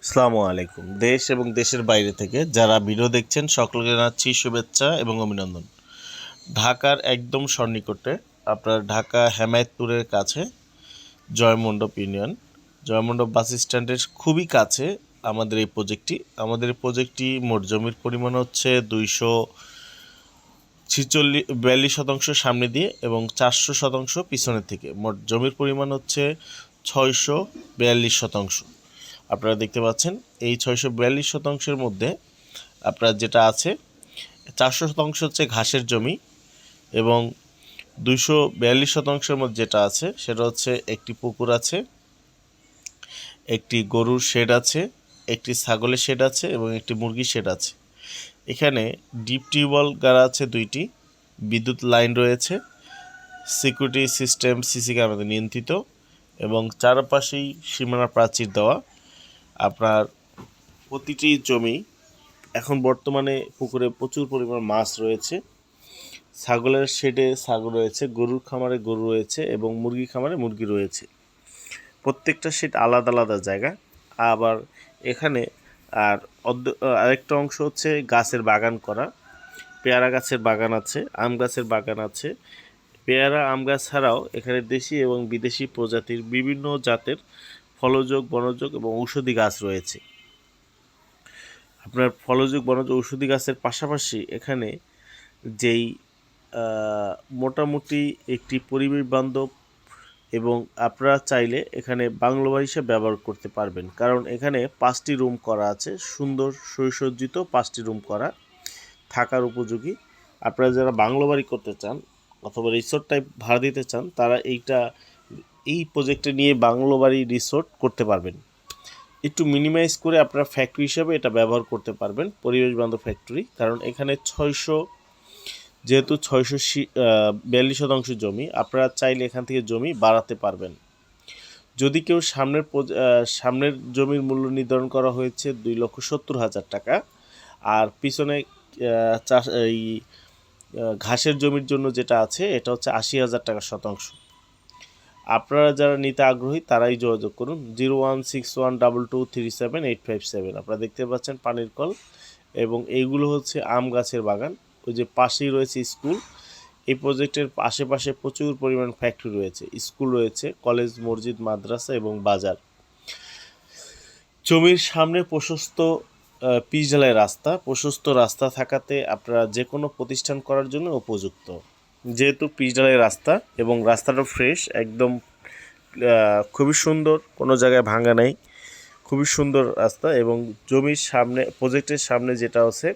আসসালামু আলাইকুম। দেশ এবং দেশের বাইরে থেকে যারা ভিডিও দেখছেন সকলকে জানাচ্ছি শুভেচ্ছা এবং অভিনন্দন। ঢাকার একদম সন্নিকটে আপনার ঢাকা হেমায়েতপুরের কাছে জয়মণ্ডপ ইউনিয়ন, জয়মণ্ডপ বাস স্ট্যান্ডের খুবই কাছে আমাদের এই প্রজেক্টটি মোট জমির পরিমাণ হচ্ছে 42% সামনে দিয়ে এবং 400% পিছনের থেকে। মোট জমির পরিমাণ হচ্ছে 642%। আপনারা দেখতে পাচ্ছেন এই 642%-এর মধ্যে আপনার যেটা আছে 400% হচ্ছে ঘাসের জমি এবং 242%-এর মধ্যে যেটা আছে সেটা হচ্ছে একটি পুকুর আছে, একটি গরুর শেড আছে, একটি ছাগলের শেড আছে এবং একটি মুরগির শেড আছে। এখানে ডিপ টিউবওয়েল গাড়া আছে 2টি, বিদ্যুৎ লাইন রয়েছে, সিকিউরিটি সিস্টেম সিসি ক্যামেরা নিয়ন্ত্রিত এবং চারপাশেই সীমানা প্রাচীর দেওয়া। আপনার প্রতিটি জমি এখন বর্তমানে পুকুরে প্রচুর পরিমাণ মাছ রয়েছে, ছাগলের শেডে ছাগল রয়েছে, গরুর খামারে গরু রয়েছে এবং মুরগির খামারে মুরগি রয়েছে। প্রত্যেকটা শেড আলাদা আলাদা জায়গা। আবার এখানে আরেকটা অংশ হচ্ছে গাছের বাগান করা, পেয়ারা গাছের বাগান আছে, আম গাছের বাগান আছে। পেয়ারা আম গাছ ছাড়াও এখানে দেশি এবং বিদেশি প্রজাতির বিভিন্ন জাতের ফলযোগ, বনযোগ এবং ঔষধি গাছ রয়েছে। আপনার ফলযোগ, বনজ, ঔষধি গাছের পাশাপাশি এখানে যেই মোটামুটি একটি পরিবেশ বান্ধব এবং আপনারা চাইলে এখানে বাংলো বাড়ি হিসেবে ব্যবহার করতে পারবেন, কারণ এখানে 5টি রুম করা আছে, সুন্দর সুসজ্জিত 5টি রুম করা, থাকার উপযোগী। আপনারা যারা বাংলো বাড়ি করতে চান অথবা রিসোর্ট টাইপ ভাড়া দিতে চান তারা এই প্রজেক্টে নিয়ে বাংলো বাড়ি রিসোর্ট করতে পারবেন। একটু মিনিমাইজ করে আপনারা ফ্যাক্টরি হিসাবে এটা ব্যবহার করতে পারবেন, পরিবেশ বান্ধব ফ্যাক্টরি। কারণ এখানে 642% জমি, আপনারা চাইলে এখান থেকে জমি বাড়াতে পারবেন। যদি কেউ সামনের জমির মূল্য নির্ধারণ করা হয়েছে 2,70,000 টাকা, আর পিছনে এই ঘাসের জমির জন্য যেটা আছে এটা হচ্ছে 80,000 টাকা শতাংশ। আপনারা যারা নিতে আগ্রহী তারাই যোগাযোগ করুন 016122378857। আপনারা দেখতে পাচ্ছেন পানির কল এবং এইগুলো হচ্ছে আম গাছের বাগান। ওই যে পাশেই রয়েছে স্কুল। এই প্রজেক্টের আশেপাশে প্রচুর পরিমাণ ফ্যাক্টরি রয়েছে, স্কুল রয়েছে, কলেজ, মসজিদ, মাদ্রাসা এবং বাজার। জমির সামনে প্রশস্ত পিচ ঢালাই রাস্তা, প্রশস্ত রাস্তা থাকাতে আপনারা যে কোনো প্রতিষ্ঠান করার জন্য উপযুক্ত। যেহেতু পিচ ঢালাই রাস্তা এবং রাস্তাটা ফ্রেশ একদম, খুবই সুন্দর, কোনো জায়গায় ভাঙা নেই, খুবই সুন্দর রাস্তা। এবং জমির সামনে, প্রজেক্টের সামনে যেটা আছে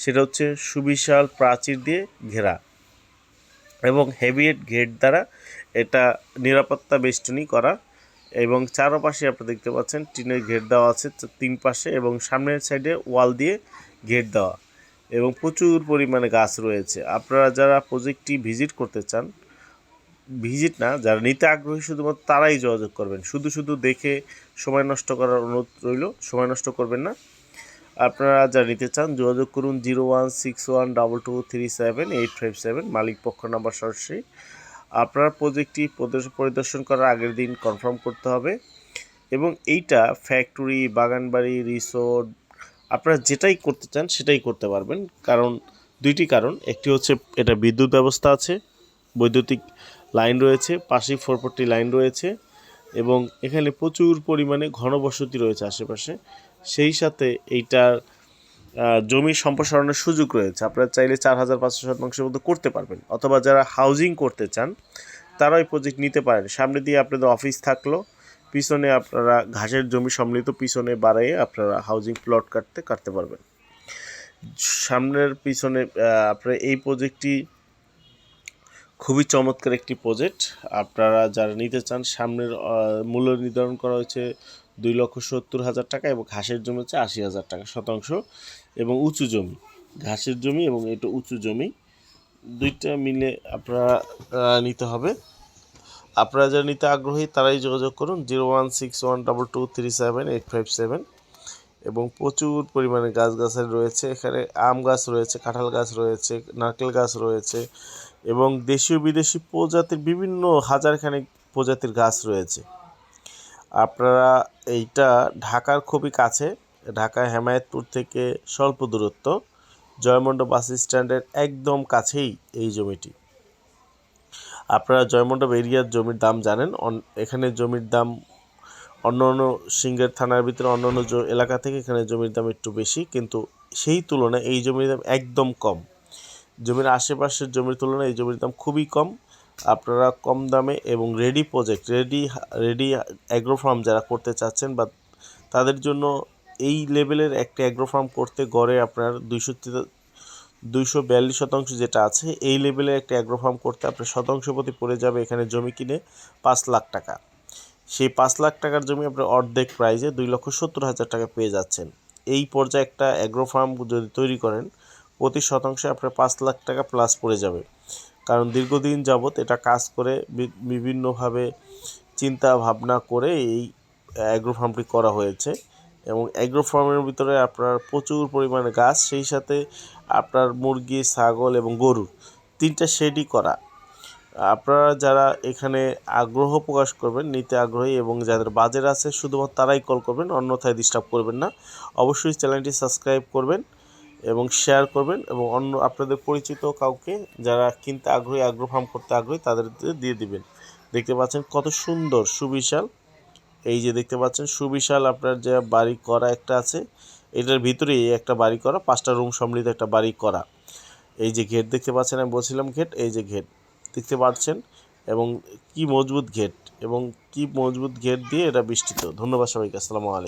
সেটা হচ্ছে সুবিশাল প্রাচীর দিয়ে ঘেরা এবং হেভিয়েট গেট দ্বারা এটা নিরাপত্তা বেষ্টনী করা এবং চারপাশে আপনারা দেখতে পাচ্ছেন টিনের ঘের দেওয়া আছে 3 পাশে এবং সামনের সাইডে ওয়াল দিয়ে ঘের দেওয়া এবং প্রচুর পরিমাণে গাছ রয়েছে। আপনারা যারা প্রজেক্টটি ভিজিট করতে চান, যারা নিতে আগ্রহী শুধুমাত্র তারাই যোগাযোগ করবেন। শুধু দেখে সময় নষ্ট করার অনুরোধ রইল, সময় নষ্ট করবেন না। আপনারা যারা নিতে চান যোগাযোগ করুন 016122378857, মালিক পক্ষ নাম্বার সরাসরি। আপনারা প্রজেক্টটি পরিদর্শন করার আগের দিন কনফার্ম করতে হবে এবং এইটা ফ্যাক্টরি, বাগানবাড়ি, রিসোর্ট আপনারা যেটাই করতে চান সেটাই করতে পারবেন। কারণ 2টি কারণ, একটি হচ্ছে এটা বিদ্যুৎ ব্যবস্থা আছে, বৈদ্যুতিক লাইন রয়েছে, পাশেই 440 লাইন রয়েছে এবং এখানে প্রচুর পরিমাণে ঘনবসতি রয়েছে আশেপাশে। সেই সাথে এইটার জমি সম্প্রসারণের সুযোগ রয়েছে। আপনারা চাইলে 4,500 মতো করতে পারবেন, অথবা যারা হাউজিং করতে চান তারা ওই প্রজেক্ট নিতে পারেন। সামনে দিয়ে আপনাদের অফিস থাকলো, পিছনে আপনারা ঘাসের জমি সম্মিলিত পিছনে বাড়িয়ে আপনারা হাউজিং প্লট কাটতে পারবেন। সামনের পিছনে আপনারা এই প্রজেক্টটি খুবই চমৎকার একটি প্রজেক্ট। আপনারা যারা নিতে চান, সামনের মূল্য নির্ধারণ করা হয়েছে 2,70,000 টাকা এবং ঘাসের জমি হচ্ছে 80,000 টাকা শতাংশ এবং উঁচু জমি, ঘাসের জমি এবং এটা উঁচু জমি, 2টা মিলে আপনারা নিতে হবে। আপনারা যারা নিতে আগ্রহী তারাই যোগাযোগ করুন 016122378857 এবং প্রচুর পরিমাণে গাছগাছালি রয়েছে। এখানে আম গাছ রয়েছে, কাঁঠাল গাছ রয়েছে, নারকেল গাছ রয়েছে এবং দেশীয় বিদেশি প্রজাতির বিভিন্ন হাজারখানেক প্রজাতির গাছ রয়েছে। আপনারা এইটা ঢাকার খুবই কাছে, ঢাকা হেমায়েতপুর থেকে স্বল্প দূরত্ব, জয়মন্ড বাস স্ট্যান্ডের একদম কাছেই এই জমিটি। আপনারা জয়মন্ডপ এরিয়ার জমির দাম জানেন, এখানে জমির দাম অন্য অন্য সিংহের থানার ভিতরে অন্য অন্য এলাকা থেকে এখানে জমির দাম একটু বেশি, কিন্তু সেই তুলনায় এই জমির দাম একদম কম। জমির আশেপাশের জমির তুলনায় এই জমির দাম খুবই কম। আপনারা কম দামে এবং ready project, ready agro farm যারা করতে চাচ্ছেন বা তাদের জন্য এই লেভেলের একটা অ্যাগ্রো ফার্ম করতে গড়ে আপনার 242% যেটা আছে, এই লেভেলের একটা অ্যাগ্রো ফার্ম করতে আপনার শতাংশ প্রতি পড়ে যাবে এখানে জমি কিনে 5 লাখ টাকা। সেই 5 লাখ টাকার জমি আপনার অর্ধেক প্রাইজে 2,70,000 টাকা পেয়ে যাচ্ছেন। এই পর্যায়ে একটা অ্যাগ্রো ফার্ম যদি তৈরি করেন, প্রতি শতাংশে আপনার 5 লাখ টাকা প্লাস পড়ে যাবে। কারণ দীর্ঘদিন যাবৎ এটা কাজ করে বিভিন্নভাবে চিন্তা ভাবনা করে এই অ্যাগ্রো ফার্মটি করা হয়েছে। এবং অ্যাগ্রো ফার্মের ভিতরে আপনার প্রচুর পরিমাণে গাছ, সেই সাথে আপনার মুরগি, ছাগল এবং গরু 3টা শেডই করা। আপনারা যারা এখানে আগ্রহ প্রকাশ করবেন, নিতে আগ্রহী এবং যাদের বাজেট আছে শুধুমাত্র তারাই কল করবেন, অন্যথায় ডিস্টার্ব করবেন না। অবশ্যই চ্যানেলটি সাবস্ক্রাইব করবেন এবং শেয়ার করবেন এবং অন্য আপনাদের পরিচিত কাউকে যারা কিনতে আগ্রহী, অ্যাগ্রো ফার্ম করতে আগ্রহী তাদের দিয়ে দিবেন। দেখতে পাচ্ছেন কত সুন্দর সুবিশাল, এই যে দেখতে পাচ্ছেন সুবিশাল আপনার যে বাড়ি করা একটা আছে, এটার ভিতরেই একটা বাড়ি করা, 5টা রুম সম্মিলিত একটা বাড়ি করা। এই যে গেট দেখতে পাচ্ছেন, আমি বলছিলাম গেট, এই যে গেট দেখতে পাচ্ছেন এবং কি মজবুত গেট, এবং কি মজবুত গেট দিয়ে এটা বেষ্টিত। ধন্যবাদ সবাইকে, আসসালামু আলাইকুম।